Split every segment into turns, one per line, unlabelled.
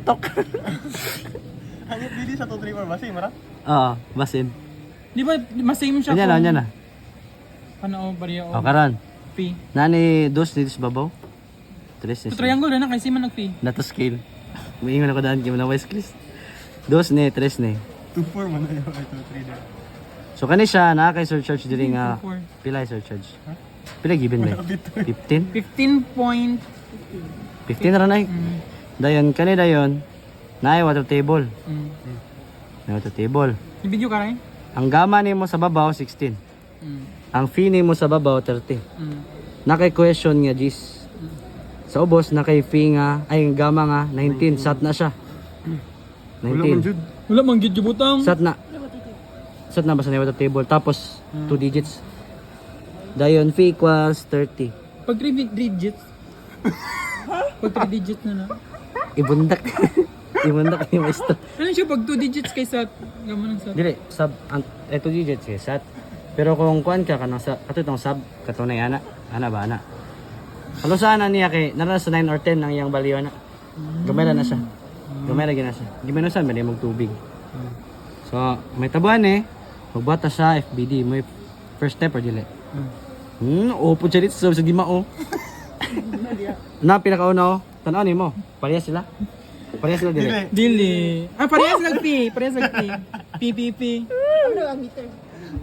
Tok.
Ang dili sa 2 3 4 basi mara.
Oo, basin.
Di ba mas same siya
Ganyan na, ganyan na.
Ano, bariya
O, karon.
fee.
Nani, dos dito sa babaw. Tres
So, triangle na kasi man nag-fee.
Na to scale. Umiingon ako daan, kaya na wise Chris. Dos ne, tres ne.
2 4 man ayo ay 2 3 there.
So, kani siya, kay surcharge diri nga.
Four.
Pila surcharge? Pila given ba? 15?
15 point.
15 na na Dayon, kani dayon. Naay water table. May water table.
Yung video ka rin?
Ang gama nimo sa babaw, 16. Ang fee nimo sa babaw, 30. Nakay question nga, Gis. Sa ubos, nakay fee nga, ay gama nga, 19. Sat na siya.
Wala man
19.
jud.
Wala mang gid butang.
Sat na. Sat na ba sa water table? Tapos, 2 digits. Dayon, fee equals 30.
Pag 3 digits. Pag 3 digits na na.
Ibundak. Ibundak ni Maestro.
Ano siya pag 2 digits kay sat? Gaman ng sat.
Dili, sub, 2 digits eh, sat. Pero kung kuan ka, kanang sub, ato itong sub, katunay, ana ba, ana. Halusan na niya kay, naran sa 9 or 10 ang iyang baliw, ana. Gamay na siya. Gamay na gina siya. Gimanusan, ba mong tubig. So, may tabuan eh. Magbata siya, FBD, may first step or dili. Opo siya dito sa gimao. Na, pinakauna oh. Tanaw ni mo, parehas sila. Parehas sila dili.
Dili. Ah, parehas nag-fee. Parehas nag-fee. PPP.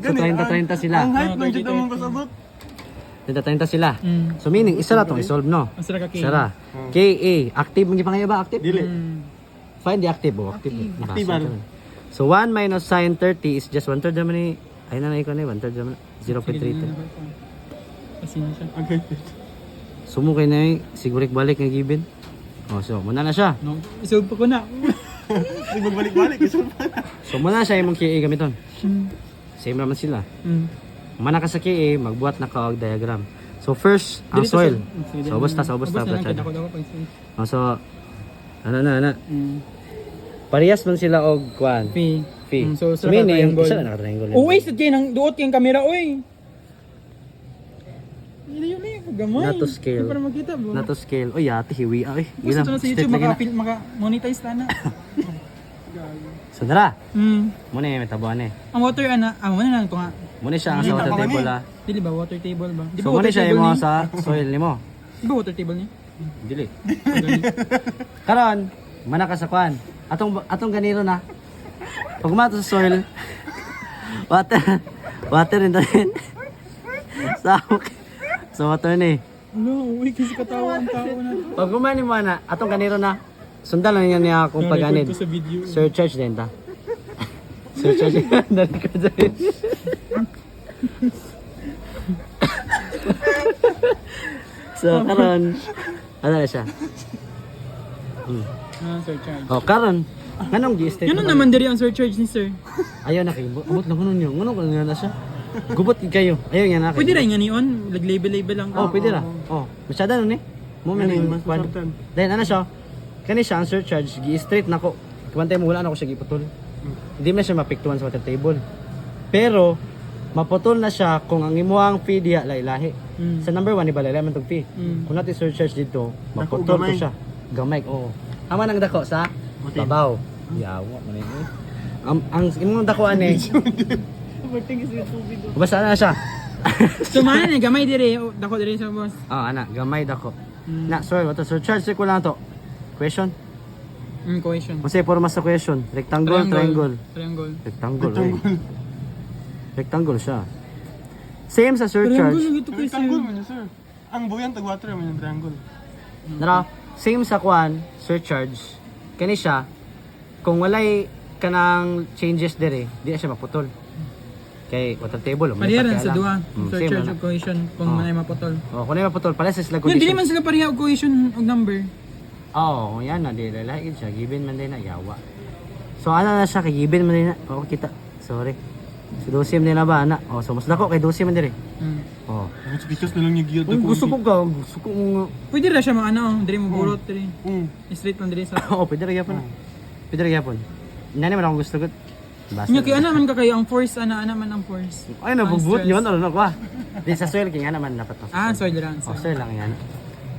So, 30-30 sila.
Ang height ng jud among kasabot.
30-30 sila. So, meaning, isa lang itong isolve, no?
Ang sarap ka
Isa ra. KA, active, mga pangayo ba? Active?
Dili.
Find the active, oh. Active.
Active,
Nabasa
ano?
ko. So, 1 minus sine 30 is just 1/3 naman ni... Ay na ikaw na 1/3 naman. 0.32.
Kasi na siya.
Okay.
Sumukay na yung sigurik balik ng given. Oh, so, muna na siya.
No, isolve pa ko na.
Sige magbalik-balik isul pa.
So, muna siya yung KA gamiton. Same naman sila. Mana ka sa KA, magbuhat na ka og diagram. So, first, ang soil. So, ubos ta. Oh, so, ano. Parehas man sila og kwan.
Fee.
So,
So,
meaning,
triangle.
isa na naka-triangle.
Uy, sa dyan, ang duot kayong camera, uy. Yun, gamay.
Not to scale.
Hindi para makita, bro.
Na to scale. Oy, ate, hiwi ay.
Gusto na sa YouTube, maka-monetize na na.
So, dara.
Mm.
Muna yung tabuan eh.
Ang water, muna na ito nga.
Muna siya ang sa water table ah.
Dili ba, water table ba? Di
So,
ba
muna
water
siya
table
yung
ni?
sa soil ni mo.
Di ba water table niya?
Dili. Karon, mana ka sa kwan. Atong ganito na. Pag umato sa soil, water rin rin. Sa water ni.
No, uy, kasi katawa ang tao na.
Pag umani mo na, atong ganito na. Sundan lang niya kung pag-anid.
Ko sa video.
Surcharge din ta. Surcharge. Nari-record sa video. So, karon, ano na siya?
Surcharge.
Oh, karon, nganong gi-state?
Yun naman diri ang surcharge ni sir.
Ayaw na kayo. Amot lang kuno niyo. Nganong kuno na siya? Gubot kayo. Ayaw niya na kayo.
Pwede rin nga niyon, label lang ka.
Oh, pwede ra. Oh, masyado no ni. Mo man
Galing,
yung
mas
kwan.
masartan.
Then ano siya? Kani siya ang surcharge, gi-straight nako. Kuwantay mo wala na ako siya giputol. Hindi man siya mapiktuan sa water table. Pero maputol na siya kung ang imuhang fee diha lahi-lahi. Sa number 1 ibalay man tong fee. Kung natin surcharge dito, maputol ko
gamay.
siya. Gamay, oo. Ama nang dako sa babaw. Yawa man ni. Ang imong dakuan ni. Basta na siya.
So man ni gamay diri, dako diri sa boss.
Ana, gamay dako. Na, sorry, water surcharge ko lang to. Question?
Cohesion.
Kasi forma sa question. Rectangle, triangle.
Triangle.
Rectangle. Rectangle siya. Same sa surcharge.
Triangle ito kasi.
Triangle man sir. Ang buyan tag water man yung triangle.
Nara, same sa kwan, surcharge. Kani siya, kung walay kanang changes dire, di na siya maputol. Kay water table, may
Pariharan
pakialam.
sa duha.
Same
Surcharge
na.
ug cohesion kung manay maputol.
Oh, kung na maputol, pala sa sila
Yun, dili
condition.
man sila pareha og cohesion og number.
Oo, yan na, di lalaki siya. Given man din na, yawa. So, ano na siya, kay given man din na. Oo, kita. Sorry. Si Dosim nila ba, ana? Oh, so, mas dako kay Dosim man din. Oh.
Because na lang yung gear
Uy, gusto ko ka, gusto ko nga.
Pwede ra siya mga diri mo burot diri.
Mm.
Straight lang diri sa.
Oo, pwede rin yapon. Pwede rin yapon. Hindi naman akong gusto ko. Basta.
Nya kay ana man ka kayo ang force ana man ang force.
Ay, nabubuot nyo, ano na ko. Di sa soil, kaya nga naman dapat.
Ah, soil lang.
Oh, soil lang yan.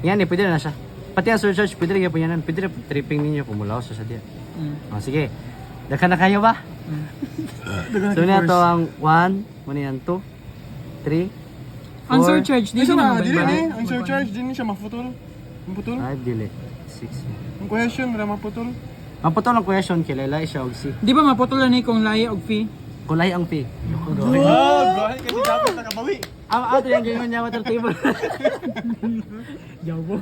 Yan eh, pwede na siya. pati ang surcharge, pwede rin po yan. Pwede rin tripping ninyo kung mula sa diya. O, sige. Daka na kayo ba? So, na to ang 1, muna yan, 2, 3, 4,
Ang surcharge, di
Isa
siya
na,
naman
dili
balik.
eh. Ang surcharge, din siya maputol. Maputol?
5, dili, 6.
Ang question, wala maputol.
Ang putol ng question, kilala siya og si.
Di ba maputulan ni kung lahi og fee?
Kulay ang P.
Oh, gahay kasi dapat nakabawi.
Ang ato yung ganyan niya water table.
Yawo.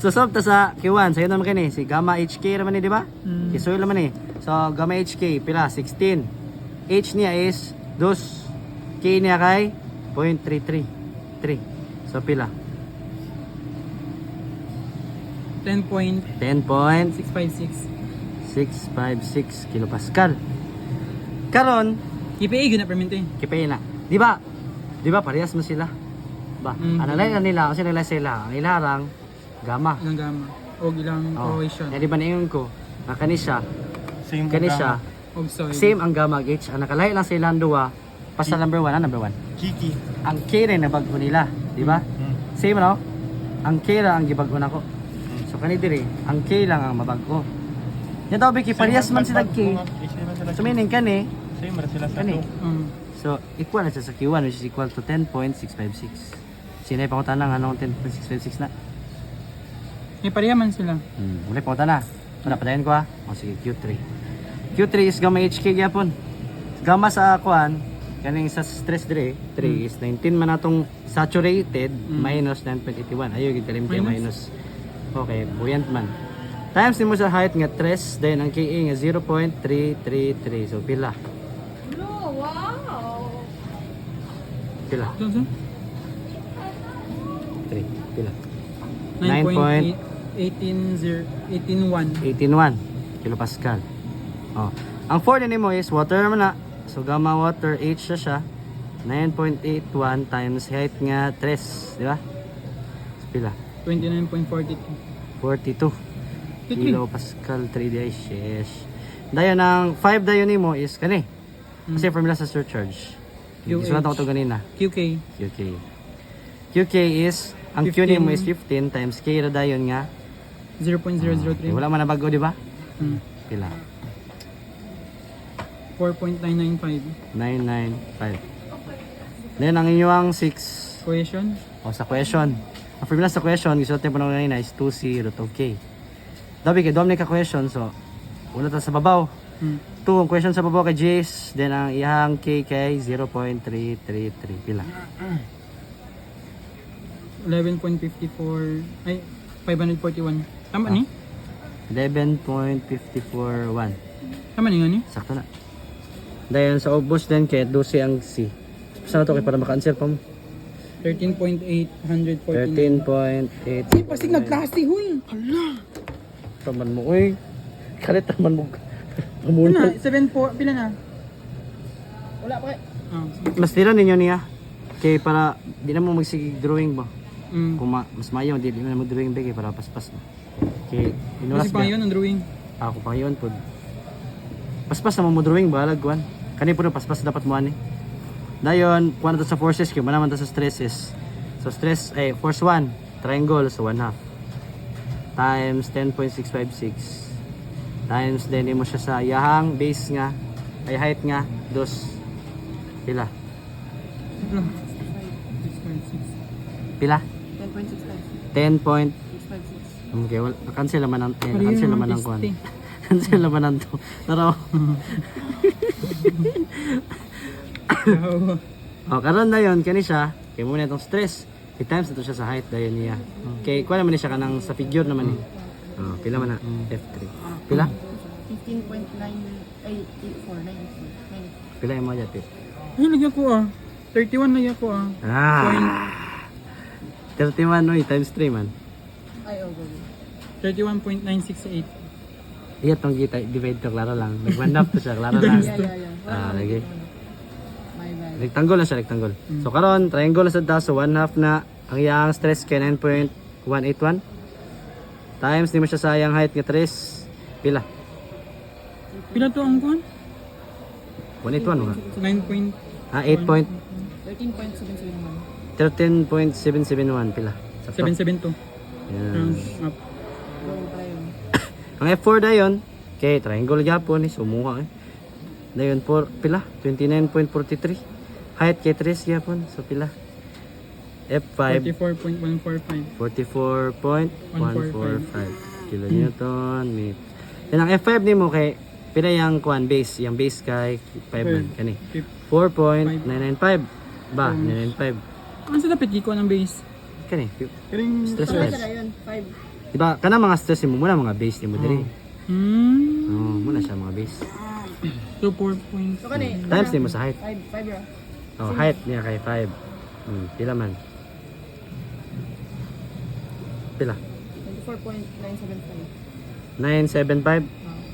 So solve ta sa Q1. Sa'yo naman kini. Si Gamma HK naman ni, di ba?
Mm.
Isuyo naman ni. So Gamma HK, pila? 16. H niya is 2. K niya kay 0.33. 3. So pila?
10.656.
10.656 kilopascal. Karon,
KPA yun na permente.
kipay na. Di ba? Di ba parehas mo sila? Ba? Ang nalay nila kasi nalay sila. Ang ilarang gamma.
Ilang gamma. O ilang
Oh.
correlation.
Ya di ba naingon ko? Na kani siya,
Same
kani siya,
Og soil.
same ang gamma gauge. Ang nakalahi lang sila ang duwa. Basta number 1, number 1.
Kiki.
Ang K rin nabag-o nila, di ba? Same no? Ang K lang ang gibag-o nako. So kani diri, ang K lang ang mabag-o. Nya daw biki parehas man sila K. So meaning kani,
Same ra sila sa
kani.
to.
So equal na siya sa Q1 which is equal to 10.656. Sinay pa ko tanang anong 10.656 na?
May pareha man sila.
Muli pa ko tanang. Wala padayon ko ha. O sige, Q3. Q3 is gamma HK gyapon. Gamma sa kuan kaning sa stress dire 3 is 19 man atong saturated minus 9.81. Ayo gid kalimti minus. Okay, buoyant man. Times nimo sa height nga 3, then ang Ka nga 0.333. So pila?
No, wow.
Pila?
So,
3. Pila?
9.181.
18.1 kilopascal. Oh. Ang 4 din mo is water naman na. So gamma water H siya 9.81 times height nga 3, di ba? So, pila?
29.42.
42 kilopascal 3 days. Yes. Dayon ang 5 dayon nimo is kani. Kasi formula sa surcharge.
QH.
Isulat ako to ganina.
QK.
QK. QK is ang Q nimo is 15 times K ra dayon nga
0.003.
wala man na bago, di ba? Pila?
4.995.
995. Then ang inyong 6
Cohesion.
o sa question. Ang formula sa question, gisulat niyo po na is 2C root of K. Dabi kay domini ka question, so una ta sa babaw. 2 ang question sa babaw kay Jace, then ang iyang K kay 0.333. Pila?
11.54. Ay, 541. Tama ni?
11.541.
Tama ni nga ni?
Sakto na. Dayon sa ubos din kay 12 ang C. Saan to kay para maka-answer pa mo?
13.849.
13.8.
Ay, pasig nagklase, huy.
Taman mo, uy. Kalit taman mo.
Ano na?
Pamunod.
7 po. Pila na? Wala pa.
Mas tira ninyo niya. Kay para di na mo magsige drawing ba.
Mm.
Kung mas mayo di na mo drawing ba kay para paspas mo. Kay inuras
Kasi pa yun ang drawing.
Ako pa yun pod. Paspas na mo drawing ba lagwan. Kani pud paspas dapat mo ani. Dayon, kuha na to sa forces kay manaman to sa stresses. So stress ay force 1, triangle so 1/2 times 10.656 times then mo siya sa yahang base nga ay height nga 2 pila pila 10.656 okay well cancel naman ang cancel naman ang kuan cancel naman ang to tara oh karon na yon kani siya kay muna itong stress i times ito siya sa height dayon niya kay kuha naman ni siya kanang sa figure naman ni oh pila man na F3 pila
15.9849.
pila yung mga jati
Ay, lagyan ko 31 lagyan ko
ah 31 no times 3 man
Ay, oh, go.
31.968.
iya tong kita divide to klaro lang nag-one up to siya klaro lang
Yeah.
ah lagi
My bad.
rectangle na siya rectangle so karon triangle na sa ta so 1/2 na ang iyang stress kay 9.181 times ni mo siya sa iyang height nga 3 pila
Pila to ang kuhan?
181 nga
9.
ah 8
13.771.
13.771 pila sakto
772.
Yan.
Round up.
Go tayo.
Ang F4 dayon, kay triangle gyapon ni sumuha eh. Dayon por pila 29.43. Height kay 3 gyapon, so pila. F5
44.145.
44.145 kilonewton meter. Yan ang F5 nimo kay pila yang kuan base, yang base kay 5 man kani. 4.995 ba 995
Ano sa dapat giko ng base?
kani.
Kiring
Stress
Tuloy
test.
ka na yun. 5.
Diba kana mga stress mo muna mga base nimo diri. Oh, muna siya mga base.
So 4.
So kani.
Times nimo sa height.
5 bro.
Oh, height niya kay 5. Pila man? Pila?
24.975.
975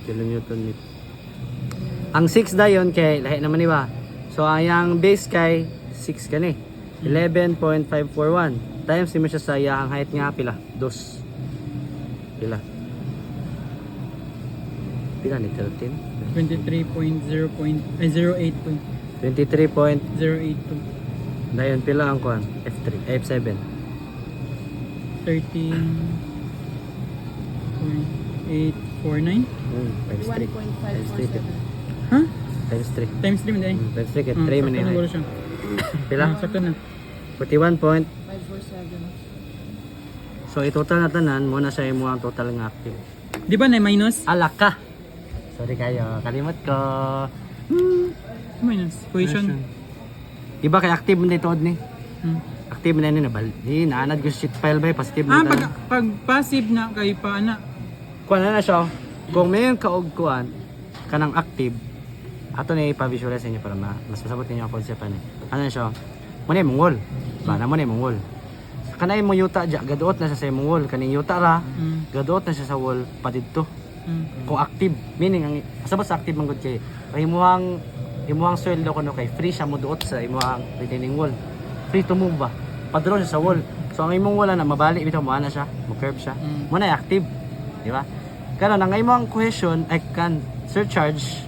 kilonewton meter. Ang 6 dayon kay lahi naman iba. So ang base kay 6 kani. 11.541 times nimo siya sa iyang height nga pila? 2. Pila? Pila ni 13?
23.0.08.
23 point
082.
dayon pila ang kuan? F3, F7.
13.849.
Times 3. Times 3.
1.547.
Huh?
Times 3.
Times 3 man dahil.
Times 3 kay 3 man
Sakto na
yun.
siya.
Pila?
Sakto na.
41 point.
547.
So i-total na tanan mo na siya imo ang total nga active.
Di ba na minus?
Alaka. Sorry kayo, kalimot ko.
Minus. Equation.
Iba kay active man dito ni.
Hmm.
Active na ni nabal. Ni naanad ko sheet file ba positive
Ah,
na.
pag passive na kay paana.
Kuan na siya. Kung may kaog kuan kanang active ato na ipa-visualize niyo para mas masabot niyo ang concept ani. Ano na siya? Muna imong wall. Ba na muna imong wall. Kanay mo yuta dya, gaduot na siya sa imong wall. Kaning yuta ra, gaduot na siya sa wall pa didto. Kung active, meaning ang sabot sa active man gud kay imuhang soil daw kuno kay free siya mo duot sa imuhang retaining wall. Free to move ba. Padro siya sa wall. So ang imong wall na mabali bitaw mo ana siya, mo curve siya. Muna active, di ba? Karon ang imong cohesion ay kan surcharge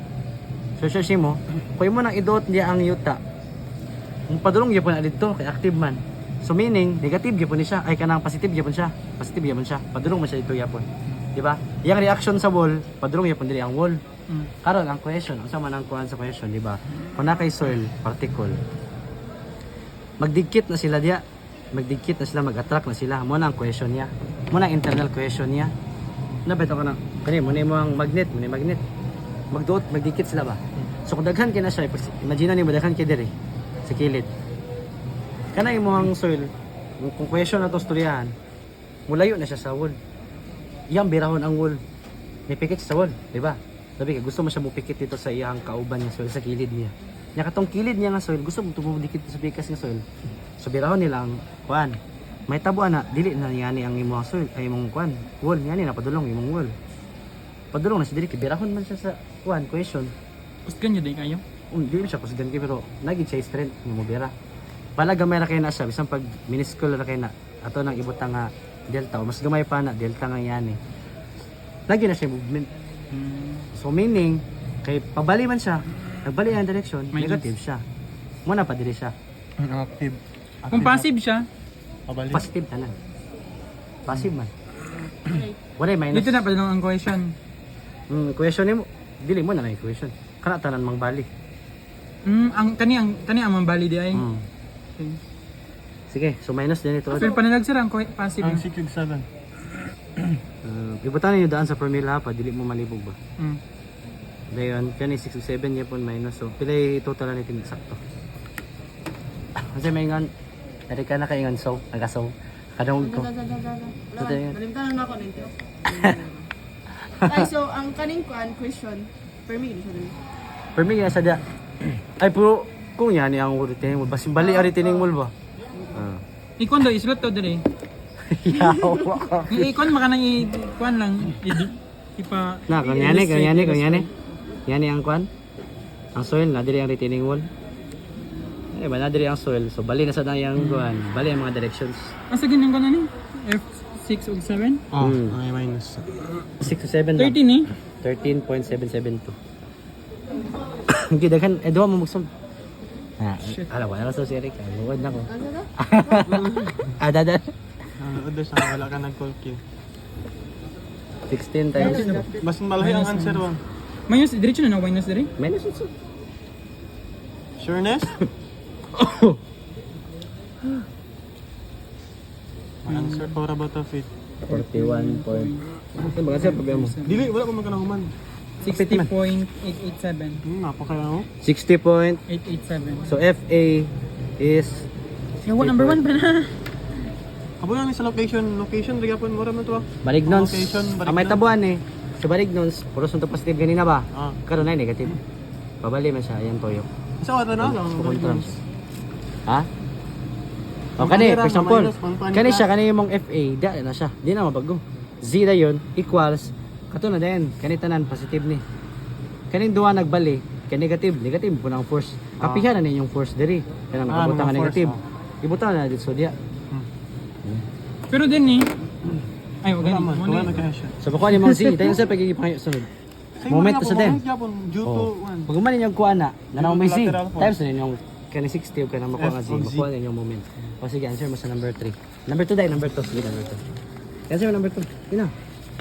mo. Kung mo nang iduot niya ang yuta, ang padulong gyapon na didto kay active man. So meaning negative gyapon ni siya ay kanang positive gyapon siya. Positive gyapon siya. Padulong man siya dito gyapon. Di ba? Yang reaction sa wall, padulong gyapon diri ang wall. Karon ang cohesion, unsa man ang kuan sa cohesion, di ba? Kung na kay soil particle, magdikit na sila diya. Magdikit na sila, mag-attract na sila. Mo na ang cohesion niya. Mo na ang internal cohesion niya. Nabito ko na. Kani mo ni mo ang magnet, mo ni magnet. Magduot, magdikit sila ba? So kung daghan kay na siya, imagine ni mo daghan kay diri sa kilid. Kanay mo ang soil, kung cohesion na to storyahan, mulayo na siya sa wall. Iyang birahon ang wall. May pikit sa wall, di ba? Sabi ka, gusto mo siya mupikit dito sa iyang kauban niya soil, sa kilid niya. Nya katong kilid niya nga soil, gusto mo tumudikit sa pikas ng soil. So birahon nila ang kuan. May tabuan na, dili na yani ang imong soil, ay imong kuan. Wall, yani na padulong imong wall. Padulong na siya dili, birahon man siya sa kuan, cohesion.
Pustgan nyo din kayo.
Di siya kusgan kay pero nagid siya strength ni mo bira. Pala gamay ra kay na siya bisan pag minuscule ra kay na ato nang ibutang nga delta o mas gamay pa na delta nga yani. Lagi na siya movement. So meaning kay pabali man siya, nagbali ang direction,
Minus.
negative siya. Muna pa diri siya.
active.
Kung passive siya,
Pabalik.
Positive tanan. Passive man. Wala minus.
dito na pa lang ang cohesion.
Question nimo, dili mo na lang question. Kana tanan mang bali.
Ang kani ang mambali di ay. Okay.
Sige, so minus din ito.
Pero panalag sir ang passive.
Ang 6 and 7.
Ibutan niyo daan sa formula pa, dili mo malibog ba?
Mm.
Dayon, kani 6 o 7 niya po minus. So, pilay total na itin sakto. Kasi may ngan, dari ka na kayo ngan so, nagasaw. Kadungog ko. Totoo yan.
Nalimtanan na ako nito. Ay, so ang kaning kuan question, per me siya dali.
For me, sa da. Ay, pero, kung yan ang retaining wall, basin bali ang retaining wall ba?
Ikon do islot to dire.
Yawa ka.
Ikon makanang ikuan lang ipa
Na, kung yan Yan ang kwan. Ang soil, na diri ang retaining wall. Eh, ba na diri ang soil. So, bali na sa yung kwan. Bali ang mga directions.
asa ganyan ko na ni? F6 o 7?
Oh, ay minus.
6 to 7 lang.
13 eh.
13.772. Hindi, daghan, duha mo magsum. Alam ko, alam so si Eric. Bukod na ko.
Ano na?
Dada.
Order sa wala ka nag-call Q.
16 times.
Mas malahi ang answer 1.
Minus, diretso na na, minus dire?
Minus ito.
Sureness? Ang answer para ba to fit?
41 point. Ano ba kasi problema mo?
Dili, wala pa magkanahuman.
60.887.
Napakaya mo.
60 point.
887.
So FA is
Yung number 1 pa na.
Abo lang sa location rigapon mo man to.
Balignons.
Location,
Ang may tabuan eh. Sa Balignons, puro sunto positive ganina ba?
Ah.
Karon ay negative. Pabali man siya, ayan toyo.
Sa wala na.
Contrast. Ha? O
Ang
kani,
panira,
for example,
minus, pang panira.
kani siya, kani yung FA, di na siya, di na mabago. Z na yun, equals, kato na din, kani tanan, positive ni. Kaning duwa nagbali, kani negative, negative po ng force. Kapihan na ninyong force diri, kaya
Ah,
nakabutan nga
mga force,
negative. Ibutan na dito, so diya.
Pero din ni. Ay, wag
Wala
gani.
man,
Mo
wala
na.
nagkahasya.
So bakuha ni Mang Z, tayo sa pagiging sunod. Moment to sa din.
Due to
Oh.
one.
Pag umani niyong kuha na, nanang may Z,
Lateral force.
times na ninyong kani 60 o kani makuha nga Z,
F of Z.
makuha na ninyong moment. O sige, answer mo sa number 3. Number 2 dahil, number 2. Sige, number 2. Answer mo number 2. Yun na.